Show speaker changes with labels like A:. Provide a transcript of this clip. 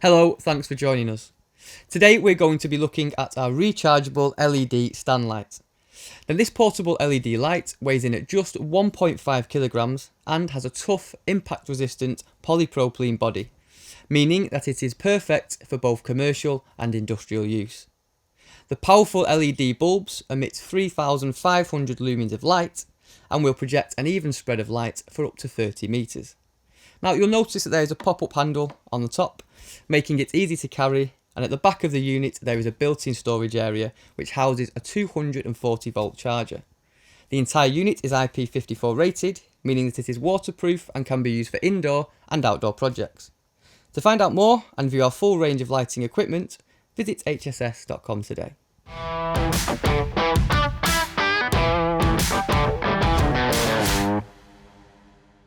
A: Hello, thanks for joining us. Today we're going to be looking at our rechargeable LED stand light. Now this portable LED light weighs in at just 1.5 kilograms and has a tough, impact resistant polypropylene body, meaning that it is perfect for both commercial and industrial use. The powerful LED bulbs emit 3,500 lumens of light and will project an even spread of light for up to 30 metres. Now you'll notice that there is a pop-up handle on the top, making it easy to carry, and at the back of the unit there is a built-in storage area which houses a 240 volt charger. The entire unit is IP54 rated, meaning that it is waterproof and can be used for indoor and outdoor projects. To find out more and view our full range of lighting equipment, visit hss.com today.